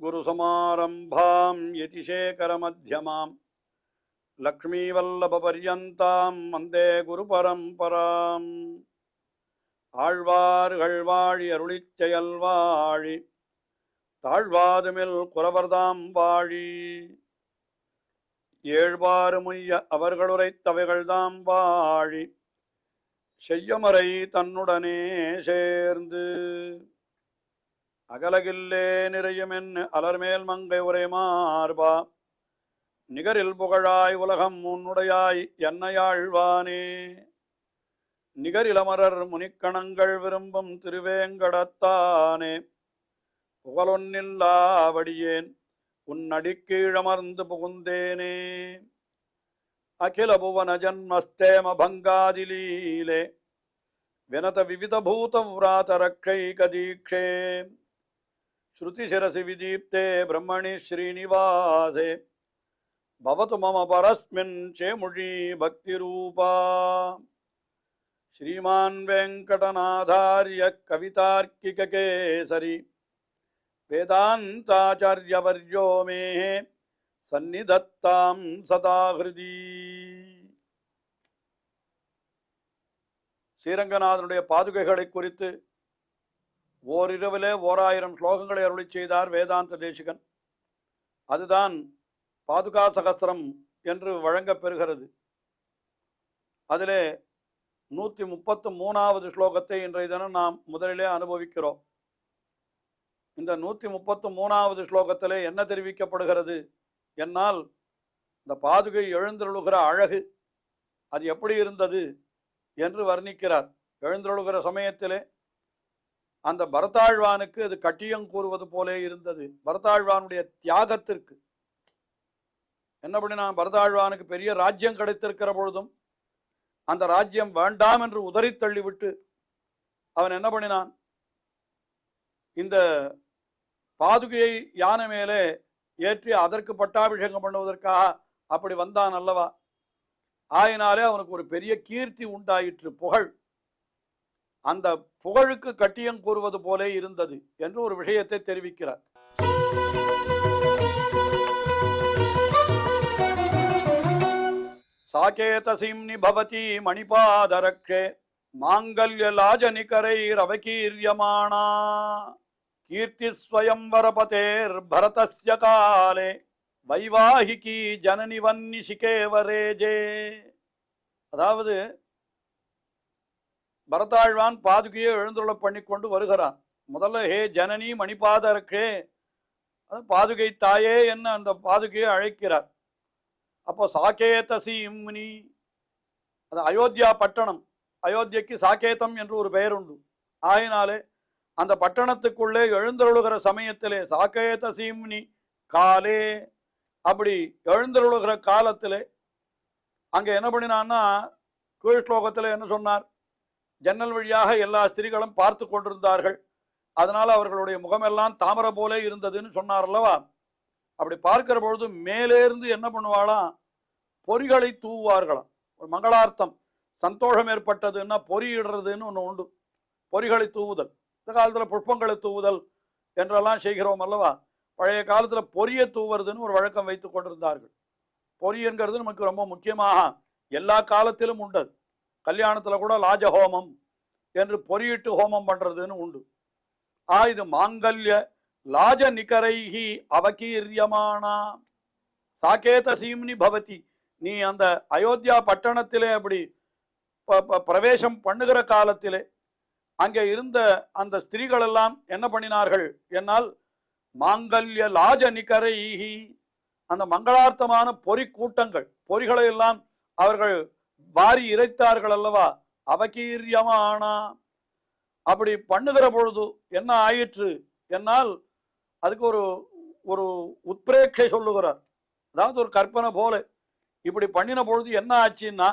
गुरुसमारम्भां यतिशेखरमध्यमां लक्ष्मीवल्लभपर्यन्तां वन्दे गुरुपरम्पराम् ஆழ்வார்கள் வாழி அருளிச் செயல் வாழி தாழ்வாதுமில் குறவர்தாம் வாழி ஏழ்வாறுமுய்ய அவர்களுரைத்தவைகள்தாம் வாழி செய்யமறை தன்னுடனே சேர்ந்து அகலகில்லே நிறையுமென்னு அலர்மேல் மங்கை உரை மார்பா நிகரில் புகழாய் உலகம் உன்னுடையாய் என்னையாழ்வானே நிகரிலமரர் முனிக்கணங்கள் விரும்பும் திருவேங்கடத்தானே புகழொன்னில்லாவடியேன் உன்னடிக்கீழமர்ந்து புகுந்தேனே அகில புவன ஜன்மஸ்தேம பங்காதிலீலே வினத விவித பூத விராத ரக்ஷைகதீக்ஷே ஸ்ருதிசிரசி விதீப்தே பிரம்மணி ஸ்ரீனிவாசே பவது மம பரஸ்மின் சேமுழி பக்திரூபா श्रीमान वेंकटनाथार्य कवितार्किक केसरी वेदांताचार्यवर्यो मे सन्निधत्तां सदा हृदि ஸ்ரீரங்கநாதனுடைய பாதுகைகளை குறித்து ஓரிரவிலே 1000 ஸ்லோகங்களை அருளி செய்தார் வேதாந்த தேசிகன். அதுதான் பாதுகா சகஸ்திரம் என்று வழங்கப் பெறுகிறது. அதிலே 133வது ஸ்லோகத்தை இன்றைய தினம் நாம் முதலிலே அனுபவிக்கிறோம். இந்த 133வது ஸ்லோகத்திலே என்ன தெரிவிக்கப்படுகிறது என்னால், இந்த பாதுகை எழுந்தருளுகிற அழகு அது எப்படி இருந்தது என்று வர்ணிக்கிறார். எழுந்தருளுகிற சமயத்திலே அந்த பரதாழ்வானுக்கு அது கட்டியம் கூறுவது போலே இருந்தது. பரதாழ்வானுடைய தியாகத்திற்கு என்ன பண்ணினா, பரதாழ்வானுக்கு பெரிய ராஜ்யம் கிடைத்திருக்கிற பொழுதும் அந்த ராஜ்யம் வேண்டாம் என்று உதறி தள்ளிவிட்டு அவன் என்ன பண்ணினான், இந்த பாதுகையை யானை மேலே ஏற்றி அதற்கு பட்டாபிஷேகம் பண்ணுவதற்காக அப்படி வந்தான் அல்லவா. ஆயினாலே அவனுக்கு ஒரு பெரிய கீர்த்தி உண்டாயிற்று, புகழ். அந்த புகழுக்கு கட்டியம் கூறுவது போலே இருந்தது என்று ஒரு விஷயத்தை தெரிவிக்கிறார். साकेतसीम्नि भवती मणिपादरक्षे माङ्गल्यलाजनिकरैरवकीर्यमाणा कीर्तिस्वयंवरपतेर्भरतस्य काले வைவாஹிகி ஜனனி வன்னிசிகேவரேஜே. அதாவது பரதாழ்வான் பாதுகையை எழுந்துள்ள பண்ணி கொண்டு வருகிறான். முதல்ல ஹே ஜனனி மணிபாதரக்கே, பாதுகை தாயே என்ன அந்த பாதுகையை அழைக்கிறார். அப்போ சாகேதசீம்னி, அது அயோத்தியா பட்டணம். அயோத்தியக்கு சாகேதம் என்று ஒரு பெயர் உண்டு. ஆயினாலே அந்த பட்டணத்துக்குள்ளே எழுந்தருளுகிற சமயத்திலே சாகேதசீம்னி காலே, அப்படி எழுந்தருளுகிற காலத்திலே அங்கே என்ன பண்ணினான்னா, கீழ் ஸ்லோகத்தில் என்ன சொன்னார், ஜன்னல் வழியாக எல்லா ஸ்திரீகளும் பார்த்து கொண்டிருந்தார்கள். அதனால அவர்களுடைய முகமெல்லாம் தாமரை போலே இருந்ததுன்னு சொன்னார் அல்லவா. அப்படி பார்க்கிற பொழுது மேலேருந்து என்ன பண்ணுவாளாம், பொறிகளை தூவுவார்களாம். ஒரு மங்களார்த்தம், சந்தோஷம் ஏற்பட்டதுன்னா பொறியிடுறதுன்னு ஒன்று உண்டு, பொறிகளை தூவுதல். இந்த காலத்தில் புஷ்பங்களை தூவுதல் என்றெல்லாம் செய்கிறோம் அல்லவா. பழைய காலத்தில் பொறியை தூவுறதுன்னு ஒரு வழக்கம் வைத்து கொண்டிருந்தார்கள். பொறி என்கிறது நமக்கு ரொம்ப முக்கியமாக எல்லா காலத்திலும் உண்டு. கல்யாணத்தில் கூட லாஜஹோமம் என்று பொறியிட்டு ஹோமம் பண்ணுறதுன்னு உண்டு. இது மாங்கல்ய லாஜ நிகரைஹி அவகீரியமானா சாகேதசீம்னி பவதி. நீ அந்த அயோத்தியா பட்டணத்திலே அப்படி பிரவேசம் பண்ணுகிற காலத்திலே அங்கே இருந்த அந்த ஸ்திரீகள் எல்லாம் என்ன பண்ணினார்கள் என்னால், மாங்கல்ய லாஜ நிகரைஹி, அந்த மங்களார்த்தமான பொறி கூட்டங்கள், பொறிகளை எல்லாம் அவர்கள் வாரி இறைத்தார்கள் அல்லவா. அவகீரியமானா, அப்படி பண்ணுகிற பொழுது என்ன ஆயிற்று என்னால், அதுக்கு ஒரு ஒரு உத்பிரேட்சை சொல்லுகிறார். அதாவது ஒரு கற்பனை போல இப்படி பண்ணின பொழுது என்ன ஆச்சுன்னா,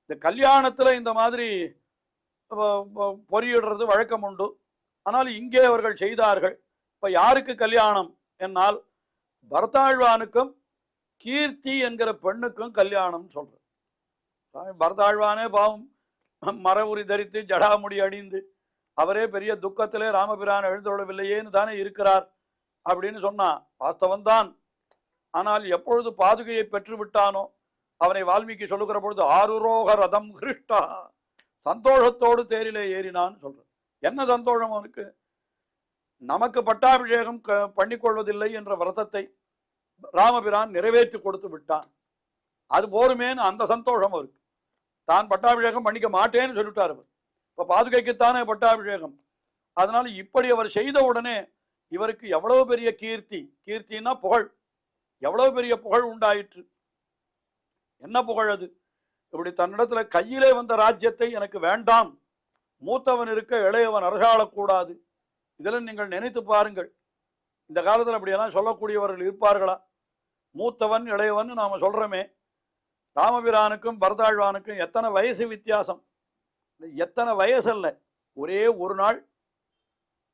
இந்த கல்யாணத்தில் இந்த மாதிரி பொறியிடுறது வழக்கம் உண்டு. ஆனால் இங்கே அவர்கள் செய்தார்கள். இப்போ யாருக்கு கல்யாணம் என்னால், பரதாழ்வானுக்கும் கீர்த்தி என்கிற பெண்ணுக்கும் கல்யாணம் சொல்ற. பரதாழ்வானே பாவம் மர உரி தரித்து ஜடாமுடி அணிந்து அவரே பெரிய துக்கத்திலே ராமபிரான் எழுந்தொள்ளவில்லையேன்னு தானே இருக்கிறார். அப்படின்னு சொன்னான். வாஸ்தவன்தான். ஆனால் எப்பொழுது பாதுகையை பெற்று விட்டானோ அவனை வால்மீகி சொல்லுகிற பொழுது ஆருரோக ரதம் ஹிருஷ்டா, சந்தோஷத்தோடு தேரிலே ஏறினான்னு சொல்ற. என்ன சந்தோஷம் அவனுக்கு? நமக்கு பட்டாபிஷேகம் பண்ணிக்கொள்வதில்லை என்ற விரதத்தை ராமபிரான் நிறைவேற்றி கொடுத்து விட்டான். அது போருமேன்னு அந்த சந்தோஷம் அவருக்கு. தான் பட்டாபிஷேகம் பண்ணிக்க மாட்டேன்னு சொல்லிவிட்டார் அவர். இப்ப பாதுகைக்குத்தானே பட்டாபிஷேகம். அதனால இப்படி அவர் செய்த உடனே இவருக்கு எவ்வளவு பெரிய கீர்த்தி, கீர்த்தின்னா புகழ், எவ்வளவு பெரிய புகழ் உண்டாயிற்று. என்ன புகழ் அது? இப்படி தன்னிடத்துல கையிலே வந்த ராஜ்யத்தை எனக்கு வேண்டாம், மூத்தவன் இருக்க இளையவன் அரசாளக்கூடாது. இதெல்லாம் நீங்கள் நினைத்து பாருங்கள். இந்த காலத்தில் அப்படியெல்லாம் சொல்லக்கூடியவர்கள் இருப்பார்களா? மூத்தவன் இளையவன் நாம சொல்றோமே. ராமபிரானுக்கும் பரதாழ்வானுக்கும் எத்தனை வயசு வித்தியாசம்! எத்தனை வயசு அல்ல, ஒரே ஒரு நாள்,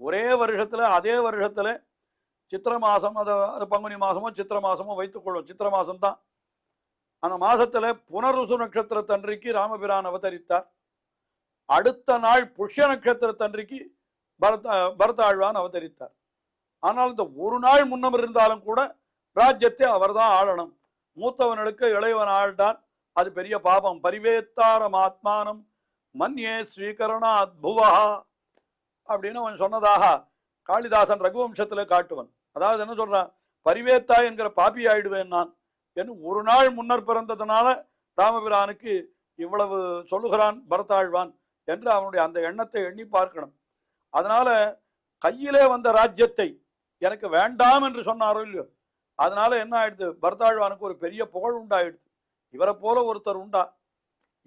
ஒரே வருஷத்துல, அதே வருஷத்துல சித்திர மாசம், அது பங்குனி மாசமோ சித்திர மாசமோ வைத்துக்கொள்வோம், சித்திர மாசம்தான். அந்த மாசத்துல புனருசு நட்சத்திரத்தன்றைக்கு ராமபிரான் அவதரித்தார். அடுத்த நாள் புஷ்ய நட்சத்திரத்தன்றைக்கு பரதாழ்வான் அவதரித்தார். ஆனால் இந்த ஒரு நாள் முன்னம் இருந்தாலும் கூட ராஜ்யத்தை அவர்தான் ஆளணும். மூத்தவனுக்கு இளையவன் ஆள்தான், அது பெரிய பாபம். பரிவேத்தாரம் ஆத்மானம் மன்யே ஸ்வீகரணா அத்புவா அப்படின்னு அவன் சொன்னதாக காளிதாசன் ரகுவம்சத்துல காட்டுவன். அதாவது என்ன சொல்றான்? பரிவேத்தா என்கிற பாப்பி ஆயிடுவேன் நான் என்று ஒரு நாள் முன்னர் பிறந்ததுனால ராமபிரானுக்கு இவ்வளவு சொல்லுகிறான் பரதாழ்வான் என்று அவனுடைய அந்த எண்ணத்தை எண்ணி பார்க்கணும். அதனால கையிலே வந்த ராஜ்யத்தை எனக்கு வேண்டாம் என்று சொன்னாரோ இல்லையோ, அதனால என்ன ஆயிடுது? பரதாழ்வானுக்கு ஒரு பெரிய புகழ் உண்டாயிடுது. இவரை போல ஒருத்தர் உண்டா?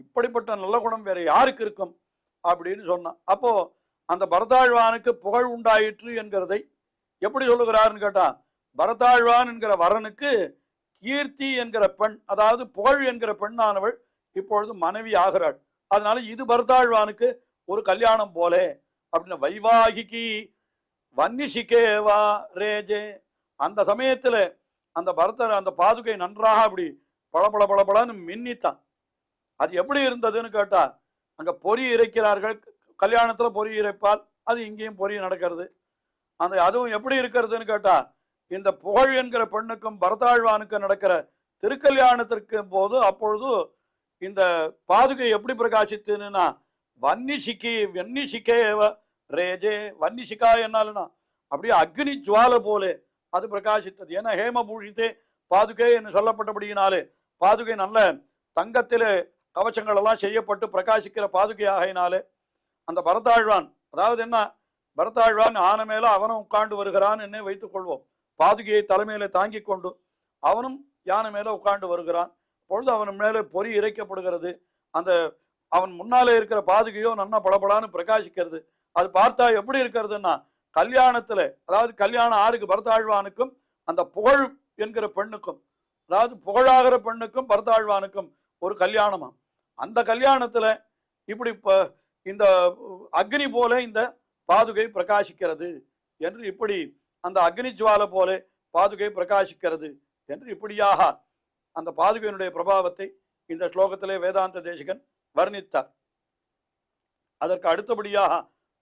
இப்படிப்பட்ட நல்ல குணம் வேற யாருக்கு இருக்கும் அப்படின்னு சொன்னான். அப்போ அந்த பரதாழ்வானுக்கு புகழ் உண்டாயிற்று என்கிறதை எப்படி சொல்லுகிறாருன்னு கேட்டா, பரதாழ்வான் என்கிற வரனுக்கு கீர்த்தி என்கிற பெண், அதாவது புகழ் என்கிற பெண்ணானவள் இப்பொழுது மனைவி ஆகிறாள். அதனால இது பரதாழ்வானுக்கு ஒரு கல்யாணம் போலே அப்படின்னு. வைவாகிகி வன்னிஷிகேவா ரேஜே. அந்த சமயத்துல அந்த பரதர் அந்த பாதுகை நன்றாக அப்படி பளபள பளபளன்னு மின்னித்தான். அது எப்படி இருந்ததுன்னு கேட்டா, அங்க பொறி இறைக்கிறார்கள், கல்யாணத்துல பொறி இறைப்பால், அது இங்கேயும் பொறி நடக்கிறது. அந்த அதுவும் எப்படி இருக்கிறதுன்னு கேட்டா, இந்த புகழ் என்கிற பெண்ணுக்கும் பரதாழ்வானுக்கும் நடக்கிற திருக்கல்யாணத்திற்கு போது அப்பொழுது இந்த பாதுகை எப்படி பிரகாசித்துன்னா, வன்னிஷிகேவ ரேஜே. வன்னிஷிகா என்னாலுன்னா அப்படியே அக்னி ஜுவாலை போலே அது பிரகாசித்தது. ஏன்னா ஹேமபூஷித்தே பாதுகை என்று சொல்லப்பட்டபடியினாலே பாதுகை நல்ல தங்கத்திலே கவச்சங்கள் எல்லாம் செய்யப்பட்டு பிரகாசிக்கிற பாதுகை ஆகையினாலே அந்த பரதாழ்வான், அதாவது என்ன, பரதாழ்வான் ஆன மேல அவனும் உட்கார்ந்து வருகிறான் என்னே வைத்துக் கொள்வோம். பாதுகையை தலைமையில தாங்கி கொண்டு அவனும் யானை மேல உட்கார்ந்து வருகிறான். பொழுது அவன் மேலே பொறி இறைக்கப்படுகிறது. அந்த அவன் முன்னாலே இருக்கிற பாதுகையோ நன்னா பளபளான்னு பிரகாசிக்கிறது. அது பார்த்தா எப்படி இருக்கிறதுன்னா, கல்யாணத்துல, அதாவது கல்யாணம் ஆருக்கு? பரதாழ்வானுக்கும் அந்த புகழ் என்கிற பெண்ணுக்கும், அதாவது புகழாகிற பெண்ணுக்கும் பரதாழ்வானுக்கும் ஒரு கல்யாணமா. அந்த கல்யாணத்துல இப்படி இந்த அக்னி போல இந்த பாதுகை பிரகாசிக்கிறது என்று, இப்படி அந்த அக்னி ஜுவாலை போல பாதுகை பிரகாசிக்கிறது என்று இப்படியாக அந்த பாதுகையினுடைய பிரபாவத்தை இந்த ஸ்லோகத்திலே வேதாந்த தேசிகன் வர்ணித்தார். அதற்கு அடுத்தபடியாக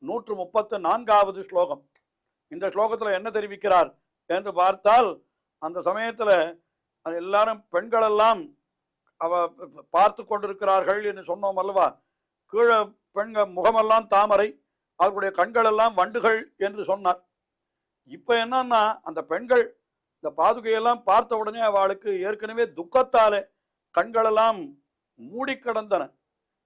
134வது ஸ்லோகம். இந்த ஸ்லோகத்துல என்ன தெரிவிக்கிறார் என்று பார்த்தால், அந்த சமயத்துல எல்லாரும் பெண்களெல்லாம் பார்த்து கொண்டிருக்கிறார்கள் என்று சொன்னோம் அல்லவா. கீழே பெண்கள் முகமெல்லாம் தாமரை, அவர்களுடைய கண்கள் எல்லாம் வண்டுகள் என்று சொன்னார். இப்ப என்னன்னா, அந்த பெண்கள் இந்த பாதுகையெல்லாம் பார்த்த உடனே அவளுக்கு ஏற்கனவே துக்கத்தாலே கண்களெல்லாம் மூடி கிடந்தன.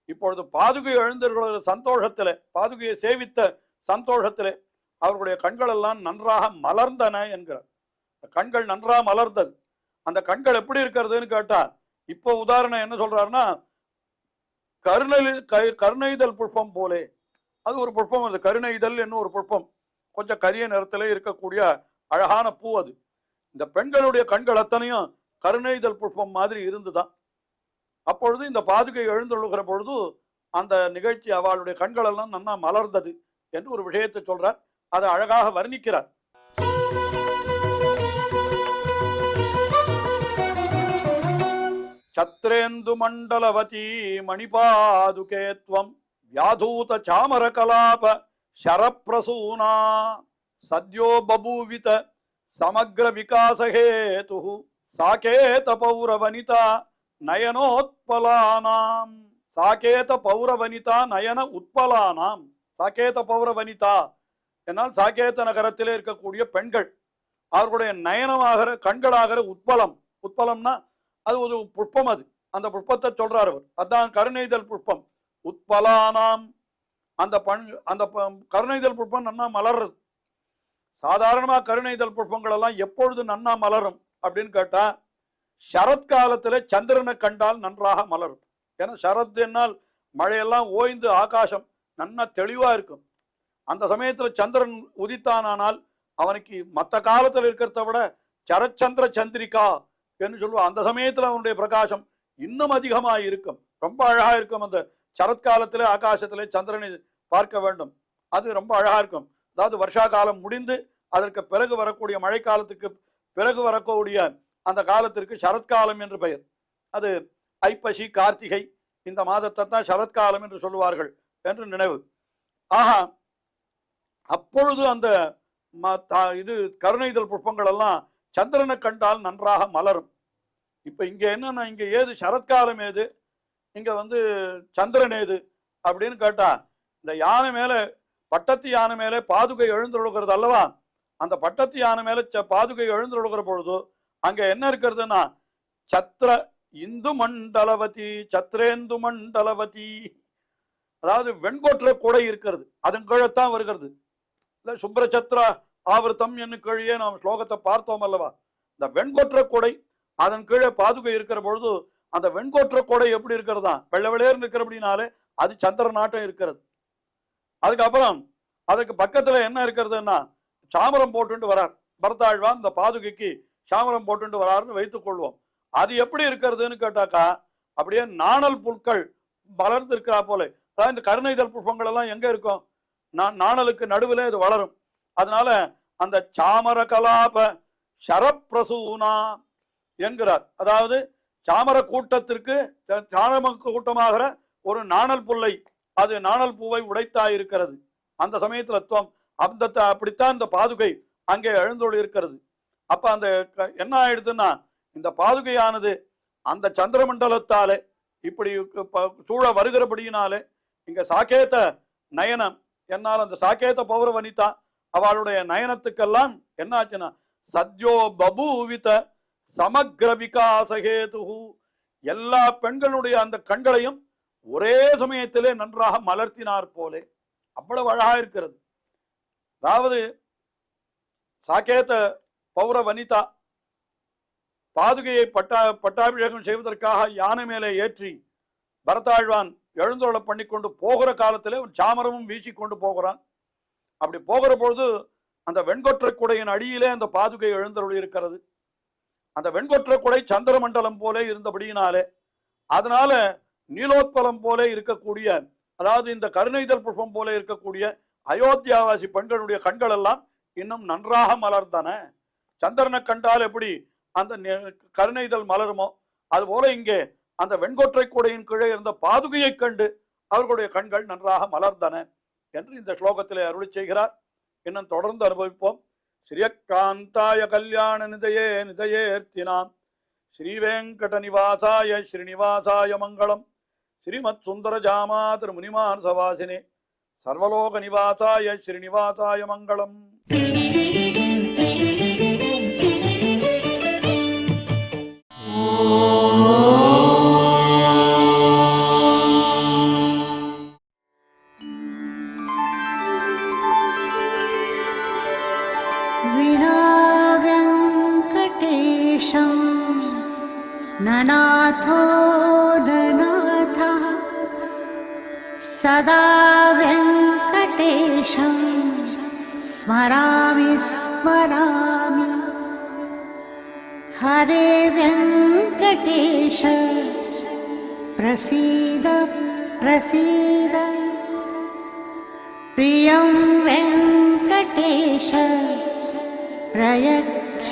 இப்பொழுது பாதுகை எழுந்தவர்கள சந்தோஷத்திலே, பாதுகையை சேவித்த சந்தோஷத்திலே அவர்களுடைய கண்கள் எல்லாம் நன்றாக மலர்ந்தன என்கிறார். கண்கள் நன்றாக மலர்ந்தது. அந்த கண்கள் எப்படி இருக்கிறதுன்னு கேட்டா, இப்போ உதாரணம் என்ன சொல்றாருன்னா, கருணைதல் புஷ்பம் போலே. அது ஒரு புஷ்பம், அது கருணைதல் என்னும் ஒரு புஷ்பம், கொஞ்சம் கரிய நிறத்திலே இருக்கக்கூடிய அழகான பூ அது. இந்த பெண்களுடைய கண்கள் அத்தனையும் கருணைதல் புஷ்பம் மாதிரி இருந்துதான். அப்பொழுது இந்த பாதுகை எழுந்தொழுகிற பொழுது அந்த நிகழ்ச்சி அவளுடைய கண்கள் எல்லாம் நன்னா மலர்ந்தது என்று ஒரு விஷயத்தை சொல்றார். அதை அழகாக வர்ணிக்கிறார். சத்ரேந்து மண்டலவதி மணிபாதுகேத்வம் வியாதூத சாமர கலாப ஷரப்பிரசூனா சத்யோ பபூவித சமக்ர விகாசஹேது சாகேத பௌரவனிதா நயனோத்பலானாம். சாகேத பௌரவனிதா நயன உத்பலானாம். சாகேத பௌரவனிதா என்னால் சாகேத நகரத்திலே இருக்கக்கூடிய பெண்கள், அவர்களுடைய நயனமாகிற கண்களாகிற உத்பலம். உத்பலம்னா அது ஒரு புஷ்பம். அது அந்த புஷ்பத்தை சொல்றார் அவர். அதான் கருணைதல் புஷ்பம். உத்பலானாம். அந்த கருணைதல் புஷ்பம் நன்னா மலர்றது. சாதாரணமா கருணைதல் புஷ்பங்கள் எல்லாம் எப்பொழுது நன்னா மலரும் அப்படின்னு கேட்டா, சரத்காலத்துல சந்திரனை கண்டால் நன்றாக மலரும். ஏன்னா சரத் என்னால் மழையெல்லாம் ஓய்ந்து ஆகாசம் நன்னா தெளிவா இருக்கும். அந்த சமயத்துல சந்திரன் உதித்தானால் அவனுக்கு மற்ற காலத்துல இருக்கிறத விட சரச்சந்திர சந்திரிகா என்று சொல்லுவான். அந்த சமயத்துல அவனுடைய பிரகாசம் இன்னும் அதிகமாக இருக்கும். ரொம்ப அழகா இருக்கும். அந்த சரத்காலத்திலே ஆகாசத்திலே சந்திரனை பார்க்க வேண்டும். அது ரொம்ப அழகா இருக்கும். அதாவது வருஷா காலம் முடிந்து அதற்கு பிறகு வரக்கூடிய மழைக்காலத்துக்கு பிறகு வரக்கூடிய அந்த காலத்திற்கு சரத்காலம் என்று பெயர். அது ஐப்பசி கார்த்திகை இந்த மாதத்தை தான் சரத்காலம் என்று சொல்லுவார்கள் என்று நினைவு. ஆஹா, அப்பொழுது அந்த இது கருணைதல் புஷ்பங்கள் எல்லாம் சந்திரனை கண்டால் நன்றாக மலரும். இப்ப இங்க என்னன்னா, இங்க ஏது சரத்காலம் ஏது, இங்க சந்திரன் ஏது அப்படின்னு கேட்டா, இந்த யானை மேல பட்டத்து யானை மேலே பாதுகை எழுந்தொழுகிறது அல்லவா, அந்த பட்டத்து யானை மேல பாதுகை எழுந்தொழுகிற பொழுது அங்க என்ன இருக்கிறதுன்னா, சத்ர இந்து மண்டலவதி சத்ரேந்து மண்டலவதி, அதாவது வெண்கொற்ற கொடை இருக்கிறது. அதன் கீழத்தான் வருகிறது. இல்ல சுப்ரச்சத்ர ஆவர்த்தம் என்று கீழே நாம் ஸ்லோகத்தை பார்த்தோம் அல்லவா. இந்த வெண்கொற்ற கொடை அதன் கீழே பாதுகை இருக்கிற பொழுது அந்த வெண்கொற்ற கொடை எப்படி இருக்கிறதா, வெள்ளை வெளியேறு இருக்கிறபடினாலே அது சந்திர நாட்டம் இருக்கிறது. அதுக்கப்புறம் அதுக்கு பக்கத்துல என்ன இருக்கிறதுன்னா, சாமரம் போட்டு வரார் பரதாழ்வான். இந்த பாதுகைக்கு சாமரம் போட்டு வராருன்னு வைத்துக் கொள்வோம். அது எப்படி இருக்கிறதுன்னு கேட்டாக்கா, அப்படியே நாணல் புற்கள் வளர்ந்து இருக்கிறா போல. அதாவது இந்த கருணைதல் புஷ்பங்கள் எல்லாம் எங்க இருக்கும், நாணலுக்கு நடுவில் இது வளரும். அதனால அந்த சாமர கலாப ஷரப்பிரசூனா என்கிறார். அதாவது சாமர கூட்டத்திற்கு சாமர கூட்டமாகிற ஒரு நாணல் புல்லை, அது நாணல் பூவை உடைத்தா இருக்கிறது. அந்த சமயத்துல அந்த அப்படித்தான் இந்த பாதுகை அங்கே எழுந்தொழி இருக்கிறது. அப்ப அந்த என்ன ஆயிடுதுன்னா, இந்த பாதுகையானது அந்த சந்திரமண்டலத்தாலே இப்படி சூழ வருகிறபடியினாலே இங்க சாகேத நயனம் என்னால் அந்த சாகேத பௌரவனிதா அவளுடைய நயனத்துக்கெல்லாம் என்ன ஆச்சுன்னா, சத்யோ பபூவித சமக்ர விகாசஹேது, எல்லா பெண்களுடைய அந்த கண்களையும் ஒரே சமயத்திலே நன்றாக மலர்த்தினார் போலே. அவ்வளவு அழகா இருக்கிறது. அதாவது சாகேத பௌரவனிதா பாதுகையை பட்டாபிஷேகம் செய்வதற்காக யானை மேலே ஏற்றி பரதாழ்வான் எழுந்தொழ பண்ணி கொண்டு போகிற காலத்திலே சாமரமும் வீசி கொண்டு போகிறான். அப்படி போகிற பொழுது அந்த வெண்கொற்ற குடையின் அடியிலே அந்த பாதுகை எழுந்தருளி இருக்கிறது. அந்த வெண்கொற்ற குடை சந்திர மண்டலம் போலே இருந்தபடியினாலே, அதனால நீலோத்பலம் போலே இருக்கக்கூடிய, அதாவது இந்த கருணைதல் புஷ்பம் போல இருக்கக்கூடிய அயோத்தியாவாசி பெண்களுடைய கண்கள் எல்லாம் இன்னும் நன்றாக மலர்ந்தன. சந்திரனை கண்டால் எப்படி அந்த கருணைதல் மலருமோ அதுபோல இங்கே அந்த வெண்கொற்றை கூடையின் கீழே இருந்த பாதுகையை கண்டு அவர்களுடைய கண்கள் நன்றாக மலர்ந்தன என்று இந்த ஸ்லோகத்திலே அருளி செய்கிறார். இன்னும் தொடர்ந்து அனுபவிப்போம். ஸ்ரீயக்காந்தாய கல்யாண நிதயே நிதயேர்த்தினாம் ஸ்ரீவேங்கட நிவாசாய ஸ்ரீனிவாசாய மங்களம். ஸ்ரீமத் சுந்தர ஜாமா திரு முனிமான் சவாசினே சர்வலோக நிவாசாய ஸ்ரீனிவாசாய மங்களம். ननाथो ननाथः सदा वेङ्कटेशं स्मरामि स्मरामि. हरे वेङ्कटेश प्रसीद प्रसीद. प्रियं वेङ्कटेश प्रयच्छ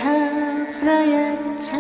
प्रयच्छ.